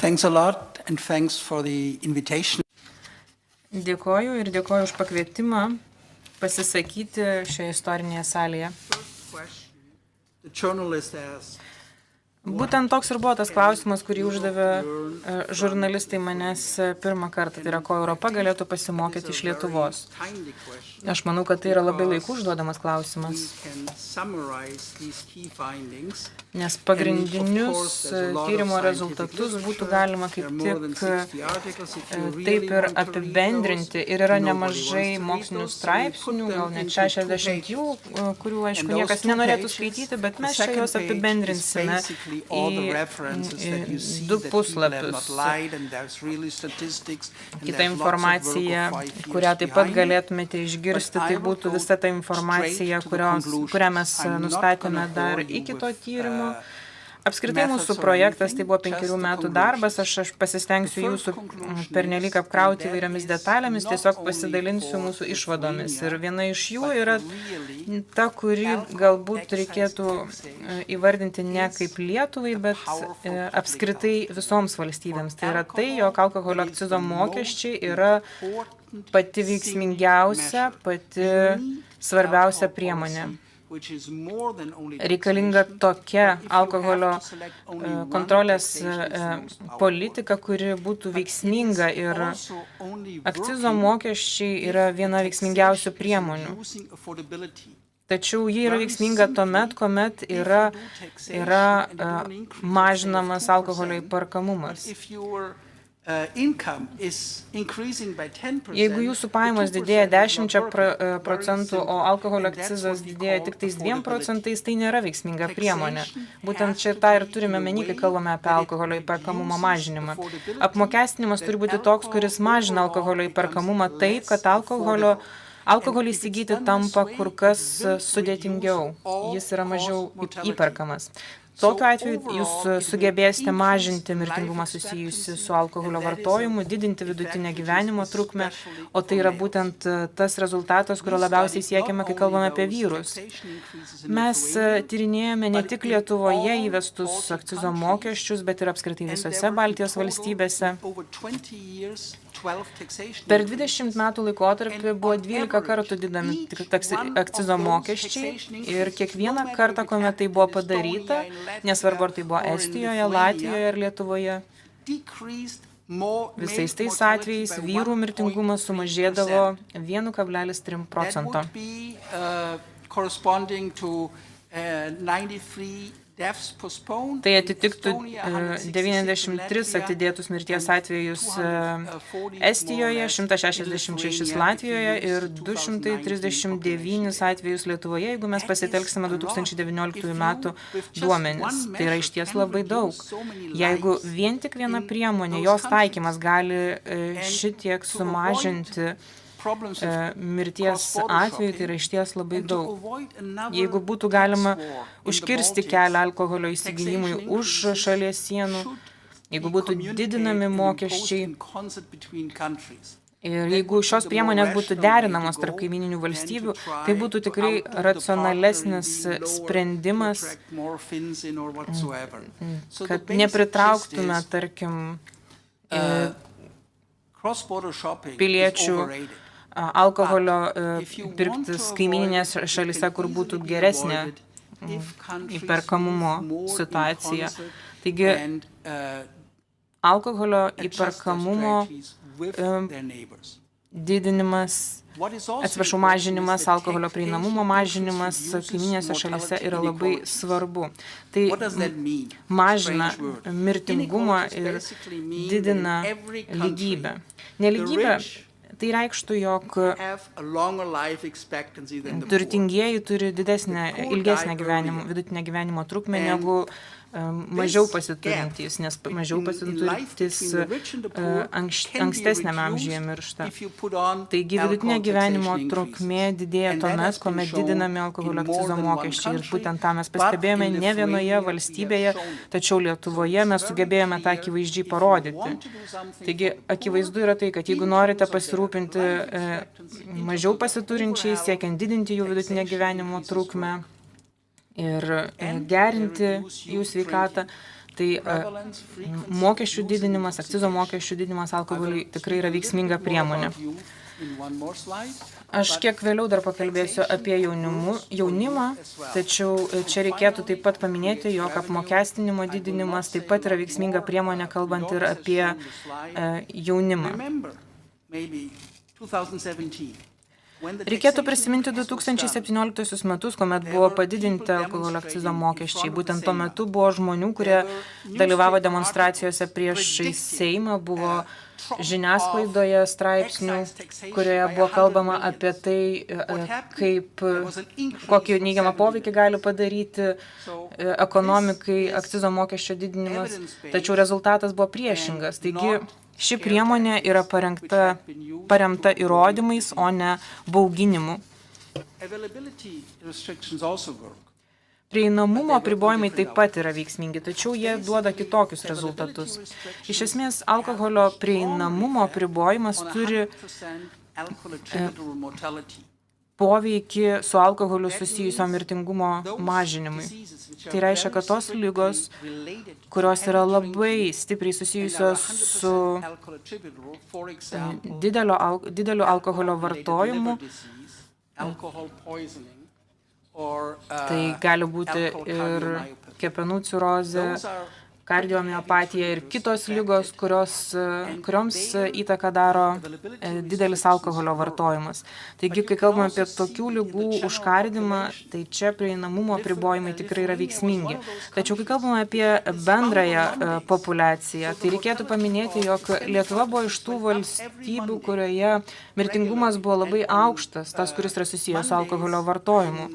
Thanks a lot and thanks for the invitation. Dėkoju ir dėkoju už pakvietimą pasisakyti šioje istorinėje salėje. The journalist asked, Būtent toks ir buvo tas klausimas, kurį uždavė žurnalistai manęs pirmą kartą. Tai yra, ko Europa galėtų pasimokyti iš Lietuvos. Aš manau, kad tai yra labai laiku užduodamas klausimas. Nes pagrindinius tyrimo rezultatus būtų galima kaip tik taip ir apibendrinti. Ir yra nemažai mokslinių straipsnių, gal net 60 jų, kurių, aišku, niekas nenorėtų skaityti, bet mes čia juos apibendrinsime į 2 puslapius. Kita informacija, kurią taip pat galėtumėte išgirsti, tai būtų visa ta informacija, kurią mes nustatėme dar iki to tyrimo. Apskritai mūsų projektas tai buvo 5 metų darbas, aš pasistengsiu jūsų pernelyg apkrauti įvairiomis detalėmis, tiesiog pasidalinsiu mūsų išvadomis. Ir viena iš jų yra ta, kuri galbūt reikėtų įvardinti ne kaip Lietuvai, bet apskritai visoms valstybėms. Tai yra tai, jog alkoholio akcizo mokesčiai yra pati veiksmingiausia, pati svarbiausia priemonė. Reikalinga tokia alkoholio kontrolės politika, kuri būtų veiksminga, ir akcizo mokesčiai yra viena veiksmingiausių priemonių. Tačiau ji yra veiksminga tuomet, kuomet yra mažinamas alkoholio įperkamumas. Jeigu jūsų pajamos didėja 10%, o alkoholio akcizas didėja tik tais 2%, tai nėra veiksminga priemonė. Būtent čia tą ir turime omeny, kai kalbame apie alkoholio įperkamumo mažinimą. Apmokestinimas turi būti toks, kuris mažina alkoholio įperkamumą taip, kad alkoholį įsigyti tampa kur kas sudėtingiau. Jis yra mažiau įperkamas. Tokiu atveju jūs sugebėsite mažinti mirtingumą susijusi su alkoholio vartojimu, didinti vidutinę gyvenimo trukmę, o tai yra būtent tas rezultatas, kurio labiausiai siekiame, kai kalbame apie vyrus. Mes tyrinėjame ne tik Lietuvoje įvestus akcizo mokesčius, bet ir apskritai visose Baltijos valstybėse. Per 20 metų laikotarpį buvo 12 kartų didinami akcizo mokesčiai ir kiekvieną kartą, kuomet tai buvo padaryta, nesvarbu, ar tai buvo Estijoje, Latvijoje ir Lietuvoje, visais tais atvejais vyrų mirtingumas sumažėdavo 1,3%. Tai atitiktų 93 atidėtus mirties atvejus Estijoje, 166 Latvijoje ir 239 atvejus Lietuvoje, jeigu mes pasitelksime 2019 metų duomenis. Tai yra išties labai daug. Jeigu vien tik viena priemonė, jos taikymas gali šitiek sumažinti mirties atveju, tai yra išties labai daug. Jeigu būtų galima užkirsti kelią alkoholio įsigijimui už šalies sienų, jeigu būtų didinami mokesčiai ir jeigu šios priemonės būtų derinamos tarp kaimininių valstybių, tai būtų tikrai racionalesnis sprendimas, kad nepritrauktume, tarkim, piliečių alkoholio pirktis kaimininės šalyse, kur būtų geresnė įperkamumo situacija. Taigi, alkoholio įperkamumo didinimas, mažinimas, alkoholio prieinamumo mažinimas kaiminėse šalyse yra labai svarbu. Tai mažina mirtingumą ir didina lygybę. Nelygybė tai reikštų, jog turtingieji turi ilgesnę vidutinę gyvenimo trukmę negu mažiau pasiturintys, nes mažiau pasiturintys ankstesniame amžiuje miršta. Taigi vidutinė gyvenimo trukmė didėja tuomet, kuomet didinami alkoholio akcizo mokesčiai. Ir būtent tą mes pastebėjome ne vienoje valstybėje, tačiau Lietuvoje mes sugebėjome tą akivaizdžiai parodyti. Taigi akivaizdu yra tai, kad jeigu norite pasirūpinti mažiau pasiturinčiais, siekiant didinti jų vidutinę gyvenimo trukmę ir gerinti jų sveikatą, Tai mokesčių didinimas, akcizo mokesčių didinimas alkoholiui tikrai yra veiksminga priemonė. Aš kiek vėliau dar pakalbėsiu apie jaunimą, tačiau čia reikėtų taip pat paminėti, jog apmokestinimo didinimas taip pat yra veiksminga priemonė, kalbant ir apie jaunimą. Reikėtų prisiminti 2017 metus, kuomet buvo padidinti alkoholio akcizo mokesčiai. Būtent tuo metu buvo žmonių, kurie dalyvavo demonstracijose prieš Seimą, buvo žiniasklaidoje straipsnių, kurioje buvo kalbama apie tai, kokį neigiamą poveikį gali padaryti ekonomikai akcizo mokesčio didinimas, tačiau rezultatas buvo priešingas. Taigi, ši priemonė yra paremta įrodymais, o ne bauginimu. Prieinamumo apribojimai taip pat yra veiksmingi, tačiau jie duoda kitokius rezultatus. Iš esmės, alkoholio prieinamumo apribojimas turi poveikį su alkoholiu susijusio mirtingumo mažinimui. Tai reiškia, kad tos ligos, kurios yra labai stipriai susijusios su dideliu alkoholio vartojimu, tai gali būti ir kepenų cirozė, kardiomiopatija ir kitos ligos, kurioms įtaką daro didelis alkoholio vartojimas. Taigi, kai kalbame apie tokių ligų užkardymą, tai čia prieinamumo apribojimai tikrai yra veiksmingi. Tačiau, kai kalbame apie bendrąją populiaciją, tai reikėtų paminėti, jog Lietuva buvo iš tų valstybių, kurioje mirtingumas buvo labai aukštas, tas, kuris yra susijęs su alkoholio vartojimu.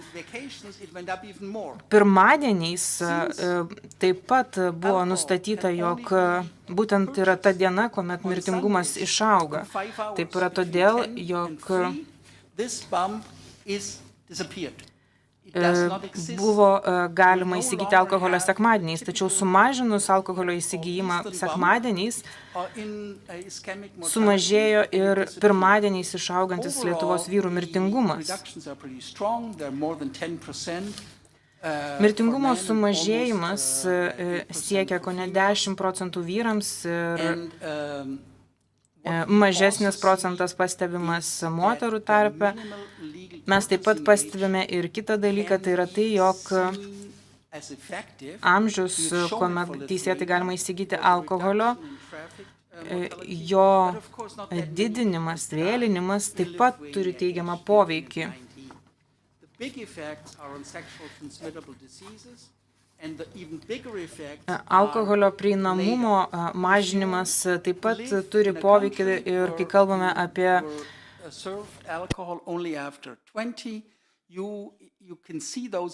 Pirmadieniais taip pat buvo nustatyta, jog būtent yra ta diena, kuomet mirtingumas išauga. Taip yra todėl, jog buvo galima įsigyti alkoholio sekmadieniais, tačiau sumažinus alkoholio įsigijimą sekmadieniais, sumažėjo ir pirmadieniais išaugantis Lietuvos vyrų mirtingumas. Mirtingumo sumažėjimas siekia kone 10% vyrams ir mažesnis procentas pastebimas moterų tarpe. Mes taip pat pastebime ir kitą dalyką, tai yra tai, jog amžius, kuomet teisėtai galima įsigyti alkoholio, jo didinimas, vėlinimas taip pat turi teigiamą poveikį. Alkoholio prieinamumo mažinimas taip pat turi poveikį ir kai kalbame apie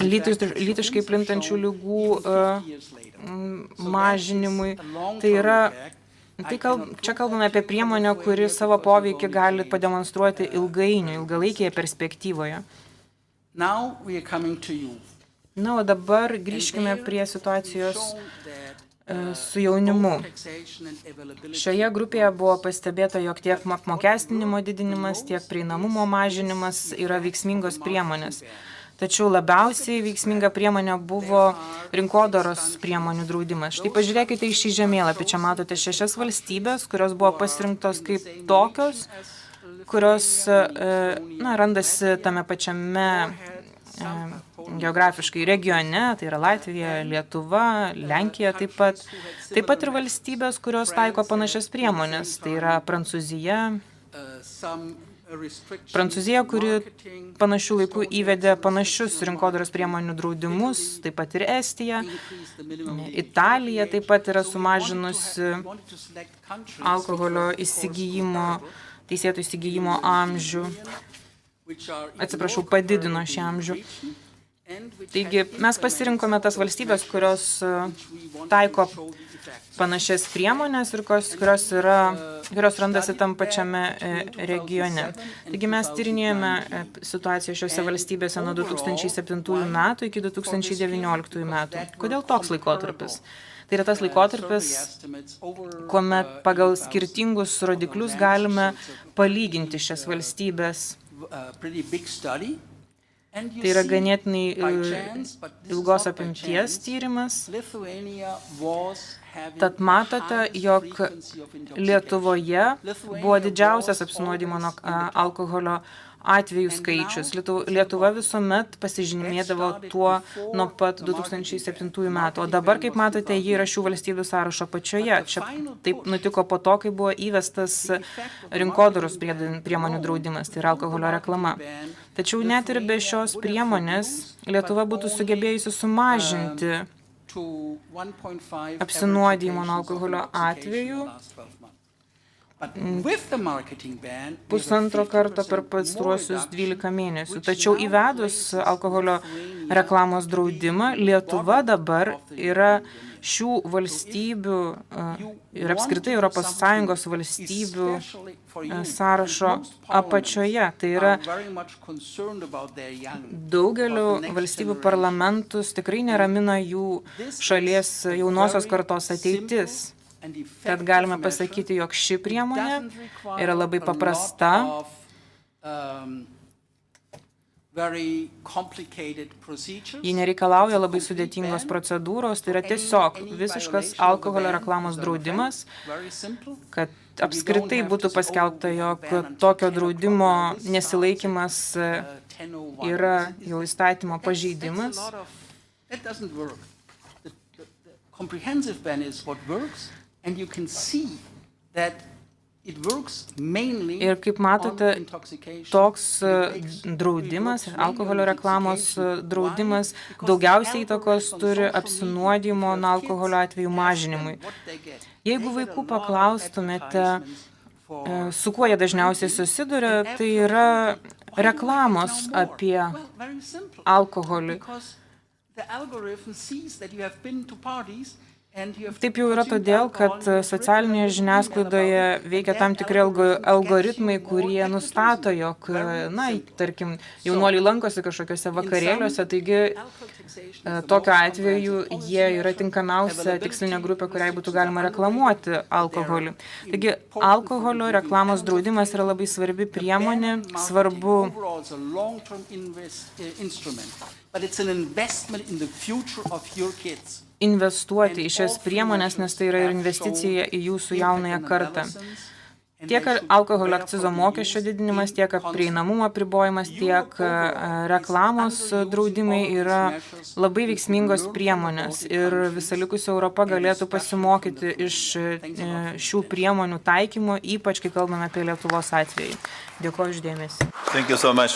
lytiškai plintančių ligų mažinimui. Čia kalbame apie priemonę, kuri savo poveikį gali pademonstruoti ilgalaikėje perspektyvoje. Na, o dabar grįžkime prie situacijos su jaunimu. Šioje grupėje buvo pastebėta, jog tiek apmokestinimo didinimas, tiek prieinamumo mažinimas yra veiksmingos priemonės. Tačiau labiausiai veiksminga priemonė buvo rinkodaros priemonių draudimas. Štai pažiūrėkite į šį žemėlapį. Čia matote 6 valstybės, kurios buvo pasirinktos kaip tokios, kurios randasi tame pačiame geografiškai regione, tai yra Latvija, Lietuva, Lenkija taip pat. Taip pat ir valstybės, kurios taiko panašias priemonės, tai yra Prancūzija. Prancūzija, kuri panašių laikų įvedė panašius rinkodaros priemonių draudimus, taip pat ir Estija. Italija taip pat yra sumažinusi alkoholio teisėto įsigijimo amžių. Padidino šį amžių. Taigi, mes pasirinkome tas valstybės, kurios taiko panašias priemonės ir kurios randasi tam pačiame regione. Taigi, mes tyrinėjome situaciją šiuose valstybėse nuo 2007 metų iki 2019 metų. Kodėl toks laikotarpis? Tai yra tas laikotarpis, kuomet pagal skirtingus rodiklius galime palyginti šias valstybės. Tai yra ganėtinai ilgos apimties tyrimas. Tad matote, jog Lietuvoje buvo didžiausias apsinuodijimo nuo alkoholio atvejų skaičius. Lietuva visuomet pasižymėdavo tuo nuo pat 2007 metų. O dabar, kaip matote, ji yra šių valstybių sąrašo pačioje. Čia taip nutiko po to, kai buvo įvestas rinkodaros priemonių draudimas, tai yra alkoholio reklama. Tačiau net ir be šios priemonės Lietuva būtų sugebėjusi sumažinti apsinuodijimo nuo alkoholio atvejų 1,5 karto per pastaruosius 12 mėnesių. Tačiau įvedus alkoholio reklamos draudimą, Lietuva dabar yra šių valstybių ir apskritai ES valstybių sąrašo apačioje. Tai yra daugelio valstybių parlamentus tikrai neramina jų šalies jaunosios kartos ateitis. Tad galime pasakyti, jog ši priemonė yra labai paprasta, ji nereikalauja labai sudėtingos procedūros, tai yra tiesiog visiškas alkoholio reklamos draudimas, kad apskritai būtų paskelbta, jog tokio draudimo nesilaikymas yra jau įstatymo pažeidimas. Comprehensive ban is what works, and you can see that it works mainly Ir kaip matote, toks draudimas, alkoholio reklamos draudimas daugiausiai įtakos turi apsinuodijimo nuo alkoholio atvejų mažinimui. Jeigu vaikų paklaustumėte, su kuo jie dažniausiai susiduria, tai yra reklamos apie alkoholį. Taip jau yra todėl, kad socialinėje žiniasklaidoje veikia tam tikri algoritmai, kurie nustato, jog, tarkim, jaunuoliai lankosi kažkokiuose vakarėliuose, taigi tokiu atveju jie yra tinkamiausia tikslinė grupė, kuriai būtų galima reklamuoti alkoholį. Taigi, alkoholio reklamos draudimas yra labai svarbi priemonė, svarbu investuoti į šias priemonės, nes tai yra ir investicija į jūsų jaunąją kartą. Tiek alkoholio akcizo mokesčio didinimas, tiek prieinamumo apribojimas, tiek reklamos draudimai yra labai veiksmingos priemonės ir visa likusi Europa galėtų pasimokyti iš šių priemonių taikymo, ypač kai kalbame apie Lietuvos atvejį. Dėkuoju už dėmesį. Thank you so much.